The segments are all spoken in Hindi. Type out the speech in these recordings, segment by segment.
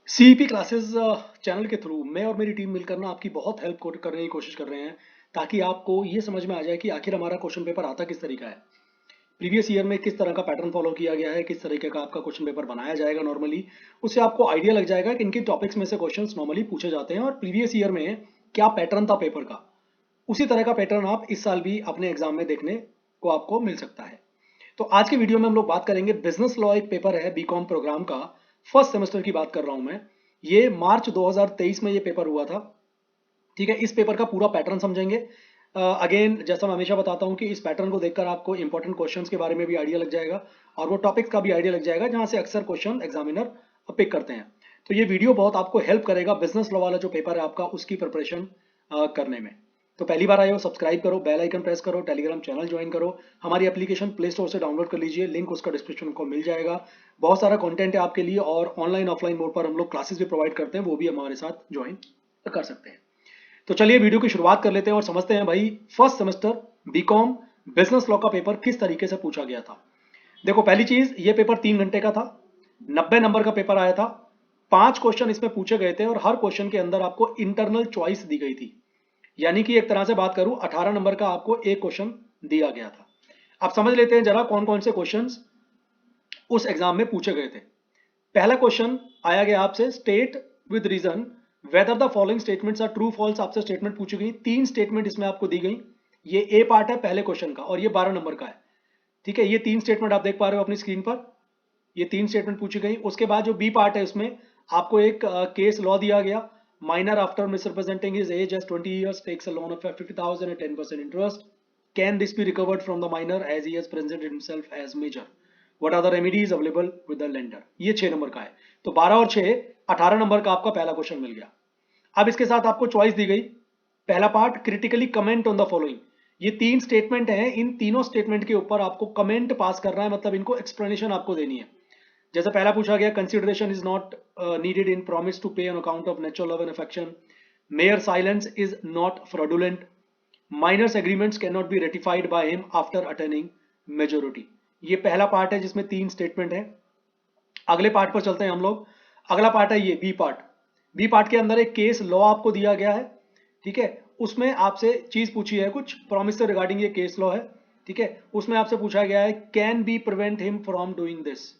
सीईपी क्लासेस चैनल के थ्रू मैं और मेरी टीम मिलकर ना आपकी बहुत हेल्प करने की कोशिश कर रहे हैं ताकि आपको ये समझ में आ जाए कि आखिर हमारा क्वेश्चन पेपर आता किस तरीका है। प्रीवियस ईयर में किस तरह का पैटर्न फॉलो किया गया है, किस तरीके का आपका क्वेश्चन पेपर बनाया जाएगा नॉर्मली। उससे आपको आइडिया लग जाएगा कि इनके टॉपिक्स में से क्वेश्चंस नॉर्मली पूछे जाते हैं और प्रीवियस ईयर में क्या पैटर्न था पेपर का, उसी तरह का पैटर्न आप इस साल भी अपने एग्जाम में देखने को आपको मिल सकता है। तो आज की वीडियो में हम लोग बात करेंगे बिजनेस लॉ, एक पेपर है बीकॉम प्रोग्राम का, फर्स्ट सेमेस्टर की बात कर रहा हूं मैं। ये मार्च 2023 में ये पेपर हुआ था। ठीक है, इस पेपर का पूरा पैटर्न समझेंगे। अगेन जैसा मैं हमेशा बताता हूं कि इस पैटर्न को देखकर आपको इंपॉर्टेंट क्वेश्चंस के बारे में भी आइडिया लग जाएगा और वो टॉपिक्स का भी आइडिया लग जाएगा जहां से अक्सर क्वेश्चन एग्जामिनर पिक करते हैं। तो ये वीडियो बहुत आपको हेल्प करेगा बिजनेस लॉ वाला जो पेपर है आपका, उसकी प्रिपरेशन करने में। तो पहली बार आए हो, सब्सक्राइब करो, बेल आइकन प्रेस करो, टेलीग्राम चैनल ज्वाइन करो, हमारी एप्लीकेशन प्ले स्टोर से डाउनलोड कर लीजिए, लिंक उसका डिस्क्रिप्शन को मिल जाएगा। बहुत सारा कंटेंट है आपके लिए और ऑनलाइन ऑफलाइन मोड पर हम लोग क्लासेस भी प्रोवाइड करते हैं, वो भी हमारे साथ ज्वाइन कर सकते हैं। तो चलिए वीडियो की शुरुआत कर लेते हैं और समझते हैं भाई first semester BCom business law का पेपर किस तरीके से पूछा गया था। देखो, पहली चीज, ये पेपर 3 घंटे का था, 90 नंबर का पेपर आया था। 5 क्वेश्चन इसमें पूछे गए थे और हर क्वेश्चन के अंदर आपको इंटरनल चॉइस दी गई थी। यानी कि एक तरह से बात करूं, 18 नंबर का आपको एक क्वेश्चन दिया गया था। अब समझ लेते हैं जरा कौन कौन से क्वेश्चंस उस एग्जाम में पूछे गए थे। पहला क्वेश्चन आया गया आपसे, state with reason whether the following statements are true false. आपसे स्टेटमेंट पूछी गई, 3 स्टेटमेंट इसमें आपको दी गई। ये ए पार्ट है पहले क्वेश्चन का और ये 12 नंबर का है। ठीक है, ये 3 स्टेटमेंट आप देख पा रहे हो अपनी स्क्रीन पर। ये 3 स्टेटमेंट पूछी गई। उसके बाद जो बी पार्ट है उसमें आपको एक केस लॉ दिया गया। Minor after misrepresenting his age as 20 years takes a loan of 50,000 at 10% इंटरेस्ट। Can this be recovered from the minor as he has presented himself as major. What are the remedies available with the lender. ये 6 नंबर का है। तो 12 और 6, 18 नंबर का आपका पहला क्वेश्चन मिल गया। अब इसके साथ आपको चॉइस दी गई। पहला part, critically comment on the following. ये 3 स्टेटमेंट हैं, इन तीनों स्टेटमेंट के ऊपर आपको कमेंट पास करना है, मतलब इनको एक्सप्लेनेशन आपको देनी है। जैसे पहला पूछा गया, consideration is not needed in promise to pay on account of natural love and affection. Mere silence is not fraudulent. Minors agreements can not be ratified by him after attaining majority. ये पहला पार्ट है जिसमें 3 स्टेटमेंट है। अगले पार्ट पर चलते हैं हम लोग। अगला पार्ट है ये बी पार्ट। बी पार्ट के अंदर एक केस लॉ आपको दिया गया है। ठीक है, उसमें आपसे चीज पूछी है कुछ प्रॉमिस से रिगार्डिंग, ये केस लॉ है। ठीक है, उसमें आपसे पूछा गया है, can be prevent him from doing this.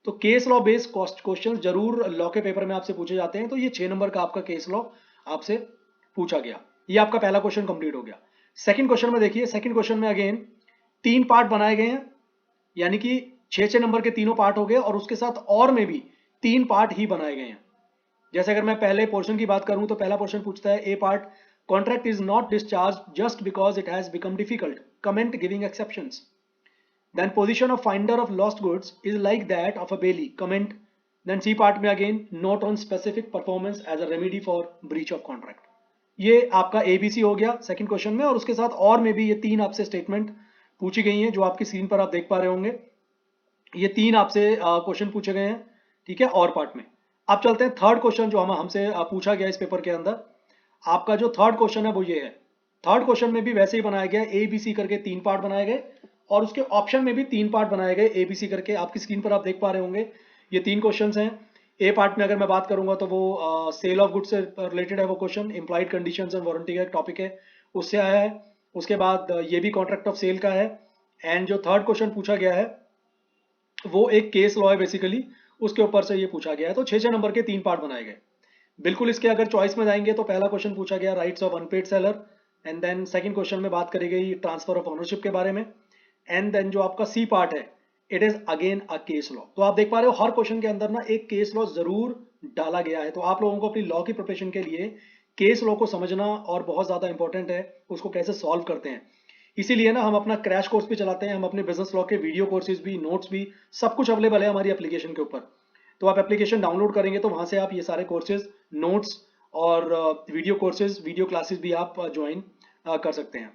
तो केस लॉ बेस्ड क्वेश्चन जरूर लॉ के पेपर में आपसे पूछे जाते हैं। तो ये 6 नंबर का आपका केस लॉ आपसे पूछा गया। ये आपका पहला क्वेश्चन कंप्लीट हो गया। सेकंड क्वेश्चन में देखिए, सेकंड क्वेश्चन में अगेन 3 पार्ट बनाए गए हैं। यानी कि 6 6 नंबर के तीनों पार्ट हो गए और उसके साथ और में भी 3 पार्ट ही बनाए गए हैं। जैसे अगर मैं पहले पोर्शन की बात करूं तो पहला पोर्शन पूछता है, A part, contract is not discharge just because it has become difficult, comment giving exceptions. Then position of finder of lost goods is like that of a bailee, comment. Then C part में again, note on specific performance as a remedy for breach of contract. ये आपका एबीसी हो गया सेकंड क्वेश्चन में और उसके साथ और में भी ये 3 आपसे स्टेटमेंट पूछी गई हैं जो आपकी स्क्रीन पर आप देख पा रहे होंगे। ये 3 आपसे क्वेश्चन पूछे गए हैं। ठीक है, और पार्ट में। अब चलते हैं थर्ड क्वेश्चन जो हम हमसे पूछा गया इस पेपर के अंदर। आपका जो थर्ड क्वेश्चन है वो ये है। थर्ड क्वेश्चन में भी वैसे ही बनाया गया, ए बी सी करके 3 पार्ट बनाए गए और उसके ऑप्शन में भी 3 पार्ट बनाए गए, ए बी सी करके। आपकी स्क्रीन पर आप देख पा रहे होंगे ये 3 क्वेश्चन हैं। ए पार्ट में अगर मैं बात करूंगा तो वो सेल ऑफ गुड्स से रिलेटेड है वो क्वेश्चन, इंप्लॉइड कंडीशंस एंड वारंटी का एक टॉपिक है, उससे आया है। उसके बाद ये भी कॉन्ट्रैक्ट ऑफ सेल का है। एंड जो थर्ड क्वेश्चन पूछा गया है वो एक केस लॉ है बेसिकली, उसके ऊपर से ये पूछा गया है। तो 6 6 नंबर के 3 पार्ट बनाए गए। बिल्कुल इसके अगर चॉइस में जाएंगे तो पहला क्वेश्चन पूछा गया, rights of unpaid seller. And then second question में बात करी गई ट्रांसफर ऑफ ओनरशिप के बारे में। एंड देन जो आपका सी पार्ट है, it is again a case law. तो आप देख पा रहे हो हर क्वेश्चन के अंदर ना एक केस लॉ जरूर डाला गया है। तो आप लोगों को अपनी लॉ की प्रिपरेशन के लिए केस लॉ को समझना और बहुत ज्यादा इंपॉर्टेंट है, उसको कैसे सॉल्व करते हैं। इसीलिए ना हम अपना क्रैश कोर्स भी चलाते हैं, हम अपने बिजनेस लॉ के वीडियो कोर्सेज भी, नोट्स भी, सब कुछ अवेलेबल है हमारी एप्लीकेशन के ऊपर। तो आप एप्लीकेशन डाउनलोड करेंगे तो वहां से आप ये सारे कोर्सेज, नोट्स और वीडियो कोर्सेज, वीडियो क्लासेस भी आप ज्वाइन कर सकते हैं।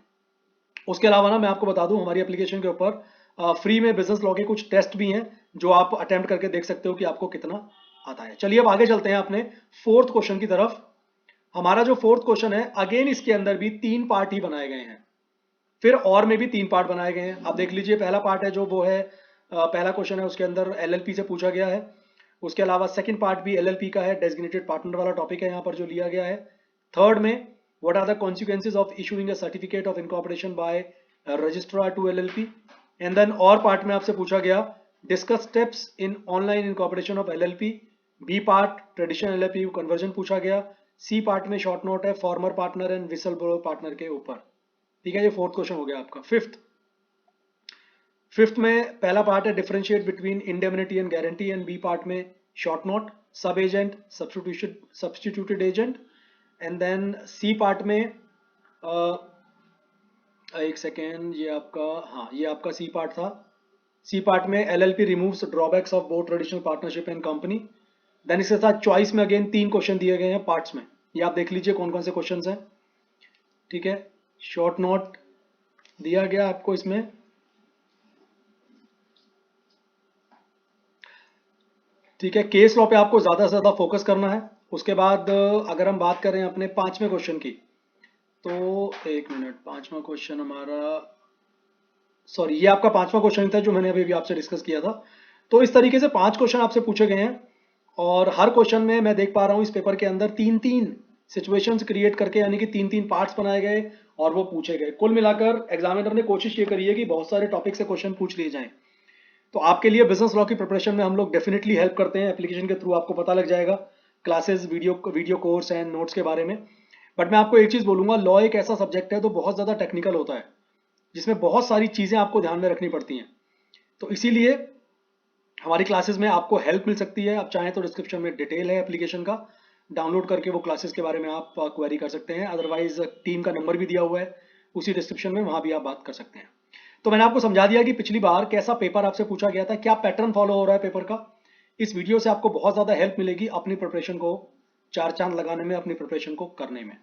उसके अलावा ना मैं आपको बता दूं, हमारी एप्लीकेशन के ऊपर फ्री में बिजनेस लॉ के कुछ टेस्ट भी हैं जो आप अटेम्प्ट करके देख सकते हो कि आपको कितना आता है। चलिए अब आगे चलते हैं अपने फोर्थ क्वेश्चन की तरफ। हमारा जो फोर्थ क्वेश्चन है, अगेन इसके अंदर भी 3 पार्ट ही बनाए गए हैं, फिर और में भी 3 पार्ट बनाए गए हैं। आप देख लीजिए, पहला पार्ट है जो वो है पहला क्वेश्चन है, उसके अंदर एलएलपी से पूछा गया है। उसके अलावा सेकंड पार्ट भी एलएलपी का है, डेजिग्नेटेड पार्टनर वाला टॉपिक है यहाँ पर जो लिया गया है। थर्ड में what are the consequences of issuing a certificate of incorporation by registrar to LLP. And then और पार्ट में आपसे पूछा गया discuss steps in online incorporation of LLP. B part traditional LLP conversion पूछा गया। सी पार्ट में शॉर्ट नोट है former partner and whistle blower partner के ऊपर। ठीक है, ये फोर्थ क्वेश्चन हो गया आपका। फिफ्थ में पहला पार्ट है differentiate between indemnity and guarantee, and B part में short note, sub agent, substituted agent. And then C part में एक सेकेंड, ये आपका, हाँ ये आपका सी पार्ट था। सी पार्ट में LLP removes drawbacks of both traditional partnership and company. Then इसके साथ चॉइस में अगेन 3 क्वेश्चन दिए गए हैं पार्ट्स में, ये आप देख लीजिए कौन कौन से क्वेश्चन हैं। ठीक है, शॉर्ट नोट दिया गया आपको इसमें। ठीक है, केस लॉ पे आपको ज्यादा से ज्यादा फोकस करना है। उसके बाद अगर हम बात करें अपने 5वें क्वेश्चन की, तो एक मिनट, 5वां क्वेश्चन हमारा, सॉरी ये आपका 5वां क्वेश्चन था जो मैंने अभी भी आपसे डिस्कस किया था। तो इस तरीके से 5 क्वेश्चन आपसे पूछे गए हैं, और हर क्वेश्चन में मैं देख पा रहा हूँ इस पेपर के अंदर 3-3 सिचुएशंस क्रिएट करके, यानी कि 3-3 पार्ट्स बनाए गए और वो पूछे गए। कुल मिलाकर एग्जामिनर ने कोशिश ये करी है कि बहुत सारे टॉपिक से क्वेश्चन पूछ लिए जाएं। तो आपके लिए बिजनेस लॉ की प्रिपरेशन में हम लोग डेफिनेटली हेल्प करते हैं। एप्लीकेशन के थ्रू आपको पता लग जाएगा classes, video course and notes के बारे में। बट मैं आपको एक चीज बोलूंगा, लॉ एक ऐसा सब्जेक्ट है तो बहुत ज्यादा टेक्निकल होता है, जिसमें बहुत सारी चीजें आपको ध्यान में रखनी पड़ती हैं। तो इसीलिए हमारी क्लासेस में आपको हेल्प मिल सकती है। आप चाहें तो डिस्क्रिप्शन में डिटेल है एप्लीकेशन का, डाउनलोड करके वो क्लासेस के बारे में आप क्वेरी कर सकते हैं। अदरवाइज टीम का नंबर भी दिया हुआ है उसी डिस्क्रिप्शन में, वहां भी आप बात कर सकते हैं। तो मैंने आपको समझा दिया कि पिछली बार कैसा पेपर आपसे पूछा गया था, क्या पैटर्न फॉलो हो रहा है पेपर का। इस वीडियो से आपको बहुत ज्यादा हेल्प मिलेगी अपनी प्रिपरेशन को 4 चांद लगाने में, अपनी प्रिपरेशन को करने में।